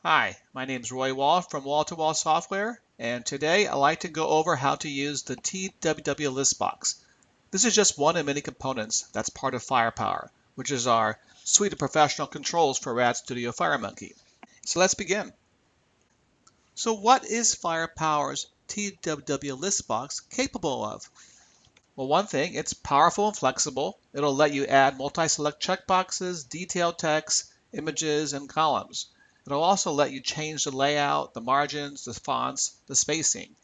Hi, my name is Roy Wall from Wall-to-Wall Software, and today I'd like to go over how to use the TwwListBox. This is just one of many components that's part of FirePower, which is our suite of professional controls for Rad Studio FireMonkey. So let's begin. So what is FirePower's TwwListBox capable of? Well, one thing, it's powerful and flexible. It'll let you add multi-select checkboxes, detailed text, images, and columns. It'll also let you change the layout, the margins, the fonts, the spacing.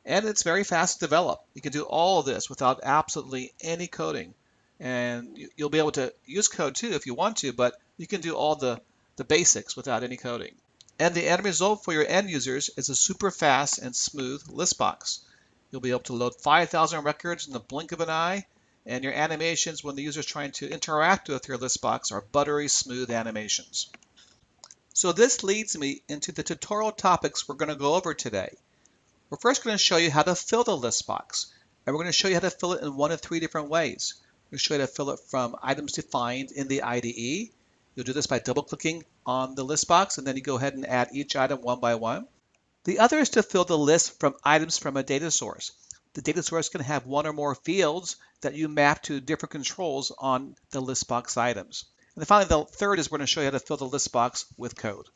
And it's very fast to develop. You can do all of this without absolutely any coding. And you'll be able to use code too if you want to, but you can do all the basics without any coding. And the end result for your end users is a super fast and smooth ListBox. You'll be able to load 5,000 records in the blink of an eye, and your animations when the user is trying to interact with your ListBox are buttery smooth animations. So this leads me into the tutorial topics we're going to go over today. We're first going to show you how to fill the ListBox, and we're going to show you how to fill it in one of three different ways. We're going to show you how to fill it from items defined in the IDE. You'll do this by double-clicking on the ListBox, and then you go ahead and add each item one by one. The other is to fill the list from items from a data source. The data source can have one or more fields that you map to different controls on the ListBox items. And then finally, the third is we're going to show you how to fill the ListBox with code.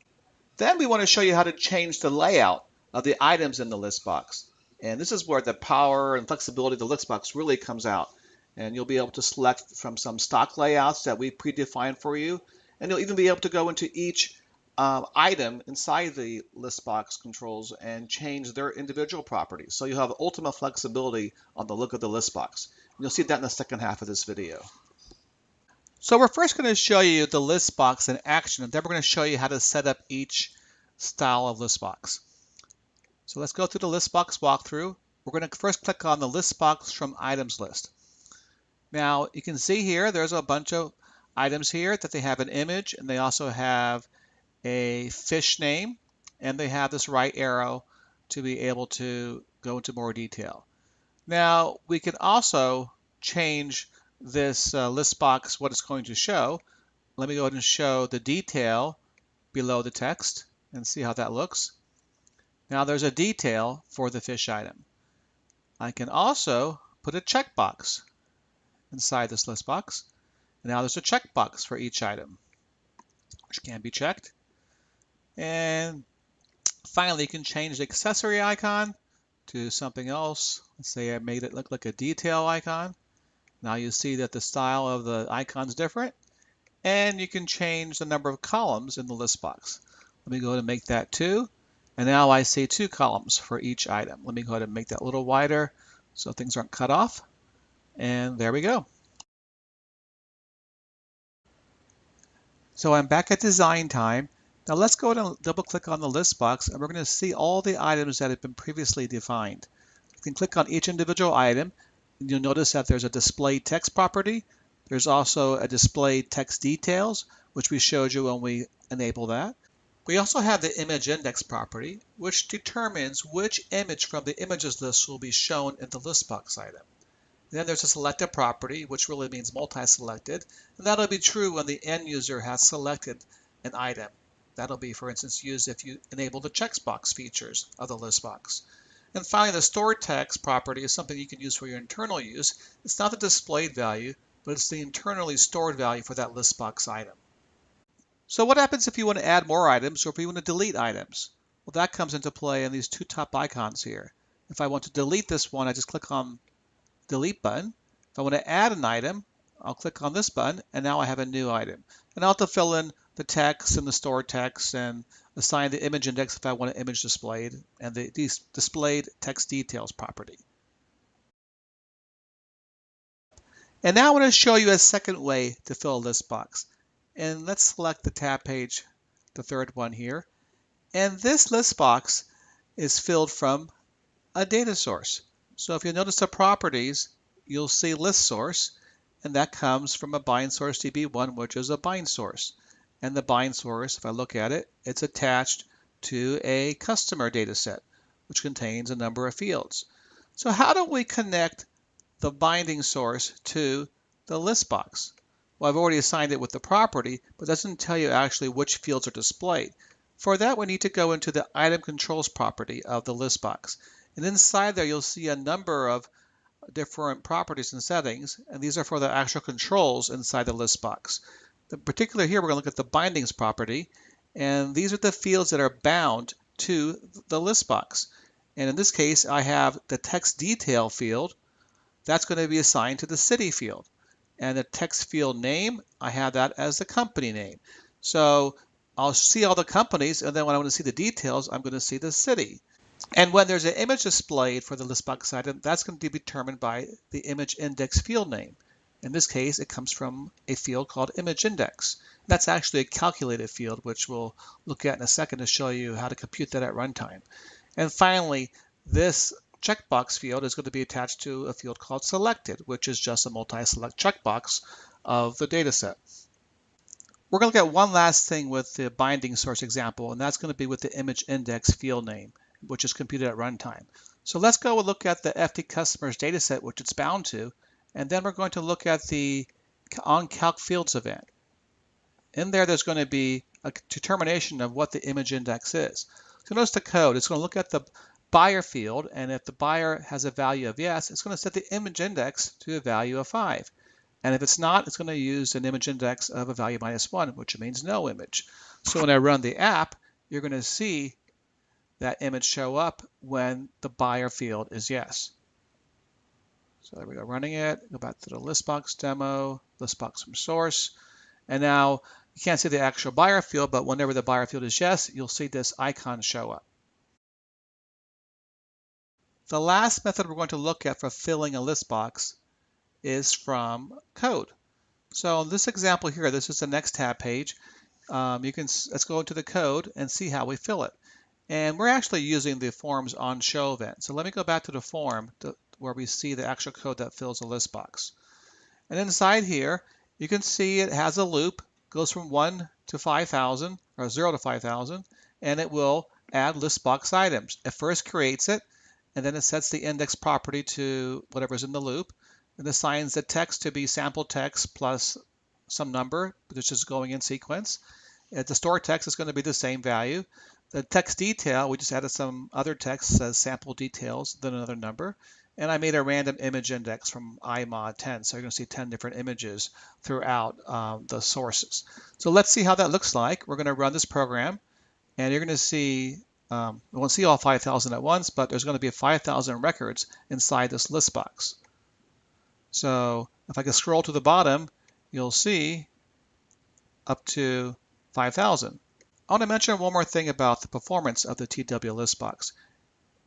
Then we want to show you how to change the layout of the items in the ListBox. And this is where the power and flexibility of the ListBox really comes out. And you'll be able to select from some stock layouts that we predefined for you. And you'll even be able to go into each item inside the ListBox controls and change their individual properties. So you have ultimate flexibility on the look of the ListBox. And you'll see that in the second half of this video. So we're first going to show you the ListBox in action, and then we're going to show you how to set up each style of ListBox. So let's go through the ListBox walkthrough. We're going to first click on the ListBox from items list. Now you can see here there's a bunch of items here that they have an image, and they also have a fish name, and they have this right arrow to be able to go into more detail. Now we can also change this ListBox, what it's going to show. Let me go ahead and show the detail below the text and see how that looks. Now there's a detail for the fish item. I can also put a checkbox inside this ListBox. And now there's a checkbox for each item, which can be checked. And finally, you can change the accessory icon to something else. Let's say I made it look like a detail icon. Now you see that the style of the icon is different. And you can change the number of columns in the ListBox. Let me go ahead and make that 2. And now I see 2 columns for each item. Let me go ahead and make that a little wider so things aren't cut off. And there we go. So I'm back at design time. Now let's go ahead and double click on the ListBox, and we're going to see all the items that have been previously defined. You can click on each individual item, and you'll notice that there's a display text property. There's also a display text details, which we showed you when we enable that. We also have the image index property, which determines which image from the images list will be shown in the ListBox item. Then there's a selected property, which really means multi-selected, and that'll be true when the end user has selected an item. That'll be, for instance, used if you enable the checkbox features of the ListBox. And finally, the stored text property is something you can use for your internal use. It's not the displayed value, but it's the internally stored value for that ListBox item. So what happens if you want to add more items or if you want to delete items? Well, that comes into play in these 2 top icons here. If I want to delete this one, I just click on delete button. If I want to add an item, I'll click on this button, and now I have a new item. And I'll have to fill in the text and the stored text and assign the image index if I want an image displayed, and the displayed text details property. And now I want to show you a second way to fill a ListBox. And let's select the tab page, the third one here. And this ListBox is filled from a data source. So if you notice the properties, you'll see list source, and that comes from a bind source DB1, which is a bind source. And the bind source, if I look at it, it's attached to a customer data set, which contains a number of fields. So how do we connect the binding source to the ListBox? Well, I've already assigned it with the property, but it doesn't tell you actually which fields are displayed. For that, we need to go into the item controls property of the ListBox. And inside there, you'll see a number of different properties and settings, and these are for the actual controls inside the ListBox. In particular here, we're going to look at the bindings property, and these are the fields that are bound to the ListBox. And in this case, I have the text detail field. That's going to be assigned to the city field. And the text field name, I have that as the company name. So I'll see all the companies, and then when I want to see the details, I'm going to see the city. And when there's an image displayed for the ListBox item, that's going to be determined by the image index field name. In this case, it comes from a field called image index. That's actually a calculated field, which we'll look at in a second to show you how to compute that at runtime. And finally, this checkbox field is going to be attached to a field called selected, which is just a multi-select checkbox of the dataset. We're going to look at one last thing with the binding source example, and that's going to be with the image index field name, which is computed at runtime. So let's go and look at the FD customers dataset, which it's bound to, and then we're going to look at the onCalcFields event. In there, there's going to be a determination of what the image index is. So notice the code. It's going to look at the buyer field, and if the buyer has a value of yes, it's going to set the image index to a value of 5. And if it's not, it's going to use an image index of a value -1, which means no image. So when I run the app, you're going to see that image show up when the buyer field is yes. So there we go, running it. Go back to the ListBox demo, ListBox from source. And now you can't see the actual buyer field, but whenever the buyer field is yes, you'll see this icon show up. The last method we're going to look at for filling a ListBox is from code. So in this example here, this is the next tab page. Let's go into the code and see how we fill it. And we're actually using the forms on show event. So let me go back to the form where we see the actual code that fills the ListBox. And inside here, you can see it has a loop, goes from 1 to 5,000 or 0 to 5,000, and it will add ListBox items. It first creates it, and then it sets the index property to whatever's in the loop, and assigns the text to be sample text plus some number, which is going in sequence. The store text is going to be the same value. The text detail, we just added some other text, says sample details, then another number. And I made a random image index from imod 10. So you're going to see 10 different images throughout the sources. So let's see how that looks like. We're going to run this program, and you're going to see, we won't see all 5,000 at once, but there's going to be 5,000 records inside this ListBox. So if I can scroll to the bottom, you'll see up to 5,000. I want to mention one more thing about the performance of the TwwListBox.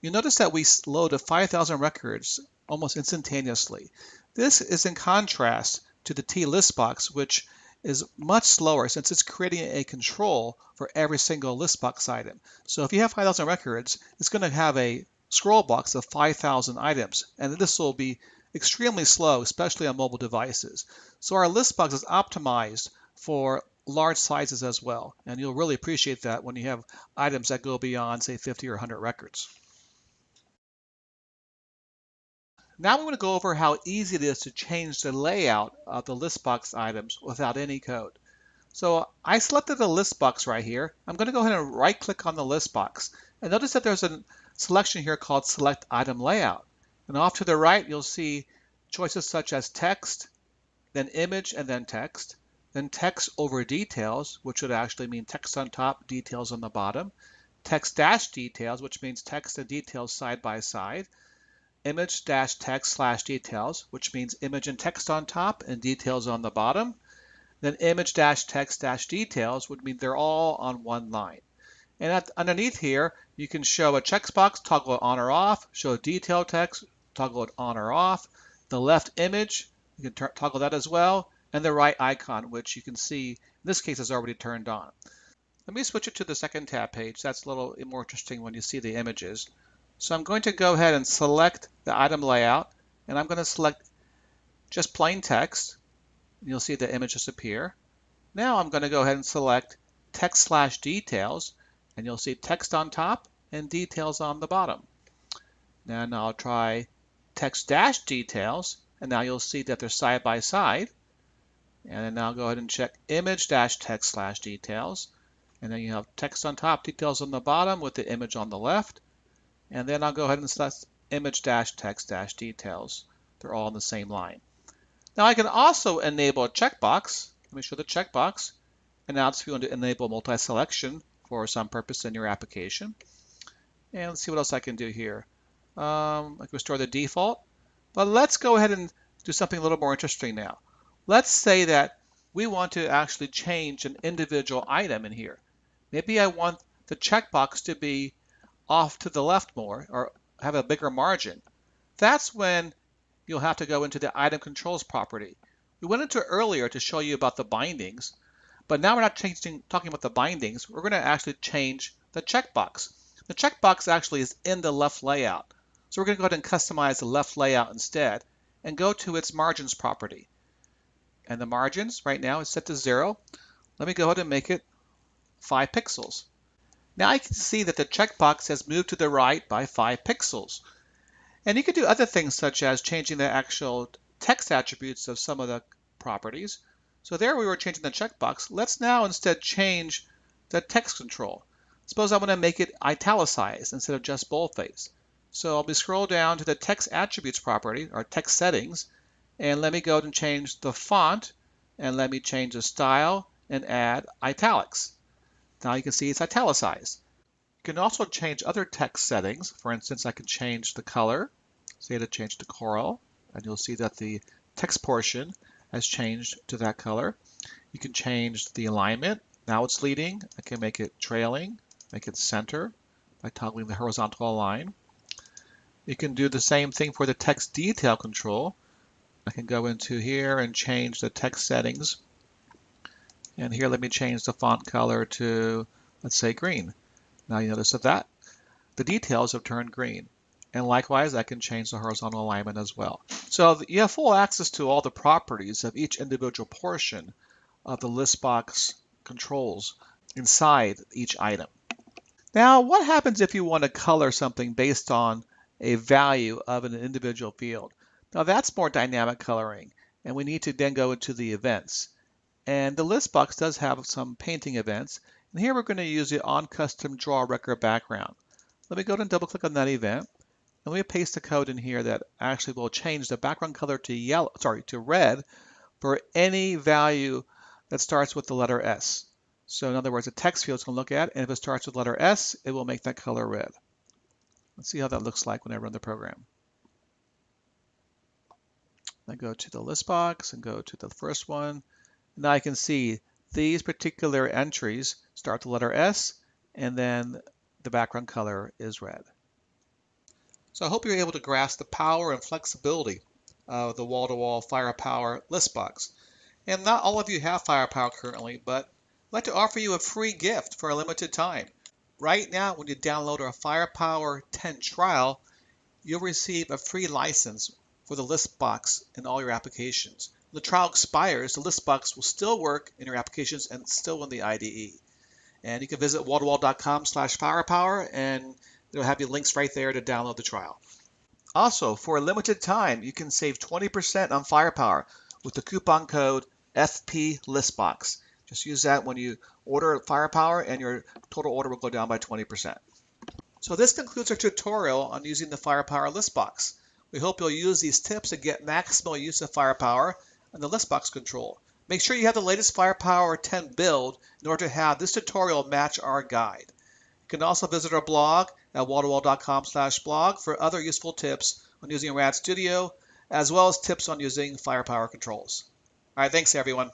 You notice that we loaded 5,000 records almost instantaneously. This is in contrast to the TListBox, which is much slower since it's creating a control for every single ListBox item. So if you have 5,000 records, it's going to have a scroll box of 5,000 items, and this will be extremely slow, especially on mobile devices. So our ListBox is optimized for large sizes as well, and you'll really appreciate that when you have items that go beyond, say, 50 or 100 records. Now we want to go over how easy it is to change the layout of the ListBox items without any code. So I selected the ListBox right here. I'm going to go ahead and right-click on the ListBox. And notice that there's a selection here called Select Item Layout. And off to the right, you'll see choices such as text, then image, and then text over details, which would actually mean text on top, details on the bottom, text dash details, which means text and details side by side, image dash text slash details, which means image and text on top and details on the bottom, then image dash text dash details would mean they're all on one line. And underneath here, you can show a checkbox, toggle it on or off, show detail text, toggle it on or off, the left image, you can toggle that as well, and the right icon, which you can see in this case is already turned on. Let me switch it to the second tab page. That's a little more interesting when you see the images. So I'm going to go ahead and select the item layout, and I'm going to select just plain text. You'll see the images appear. Now I'm going to go ahead and select text slash details, and you'll see text on top and details on the bottom. Then I'll try text dash details, and now you'll see that they're side by side. And then I'll go ahead and check image dash text slash details. And then you have text on top, details on the bottom with the image on the left. And then I'll go ahead and select image dash text dash details. They're all in the same line. Now I can also enable a checkbox. Let me show the checkbox. And now it's if you want to enable multi-selection for some purpose in your application. And let's see what else I can do here. I can restore the default. But let's go ahead and do something a little more interesting now. Let's say that we want to actually change an individual item in here. Maybe I want the checkbox to be off to the left more or have a bigger margin. That's when you'll have to go into the item controls property. We went into it earlier to show you about the bindings, but now we're not talking about the bindings. We're going to actually change the checkbox. The checkbox actually is in the left layout. So we're going to go ahead and customize the left layout instead and go to its margins property. And the margins right now is set to 0. Let me go ahead and make it 5 pixels. Now you can see that the checkbox has moved to the right by 5 pixels. And you can do other things such as changing the actual text attributes of some of the properties. So there we were changing the checkbox. Let's now instead change the text control. Suppose I want to make it italicized instead of just boldface. So I'll be scroll down to the text attributes property or text settings, and let me go and change the font, and let me change the style and add italics. Now you can see it's italicized. You can also change other text settings. For instance, I can change the color, say to change to coral, and you'll see that the text portion has changed to that color. You can change the alignment. Now it's leading. I can make it trailing, make it center by toggling the horizontal line. You can do the same thing for the text detail control. I can go into here and change the text settings. And here, let me change the font color to, let's say, green. Now you notice that the details have turned green. And likewise, I can change the horizontal alignment as well. So you have full access to all the properties of each individual portion of the ListBox controls inside each item. Now, what happens if you want to color something based on a value of an individual field? Now that's more dynamic coloring, and we need to then go into the events. And the ListBox does have some painting events, and here we're going to use the onCustom Draw Record background. Let me go ahead and double click on that event, and we paste the code in here that actually will change the background color to red for any value that starts with the letter S. So in other words, the text field is going to look at, and if it starts with letter S, it will make that color red. Let's see how that looks like when I run the program. I go to the ListBox and go to the first one. Now I can see these particular entries start with the letter S, and then the background color is red. So I hope you're able to grasp the power and flexibility of the wall-to-wall FirePower ListBox. And not all of you have FirePower currently, but I'd like to offer you a free gift for a limited time. Right now, when you download our FirePower 10 trial, you'll receive a free license for the ListBox in all your applications. When the trial expires, the ListBox will still work in your applications and still in the IDE. And you can visit wall-to-wall.com/firepower, and it'll have your links right there to download the trial. Also, for a limited time, you can save 20% on FirePower with the coupon code FPListBox. Just use that when you order FirePower, and your total order will go down by 20%. So this concludes our tutorial on using the FirePower ListBox. We hope you'll use these tips to get maximal use of FirePower and the ListBox control. Make sure you have the latest FirePower 10 build in order to have this tutorial match our guide. You can also visit our blog at wall-to-wall.com/blog for other useful tips on using Rad Studio, as well as tips on using FirePower controls. All right, thanks everyone.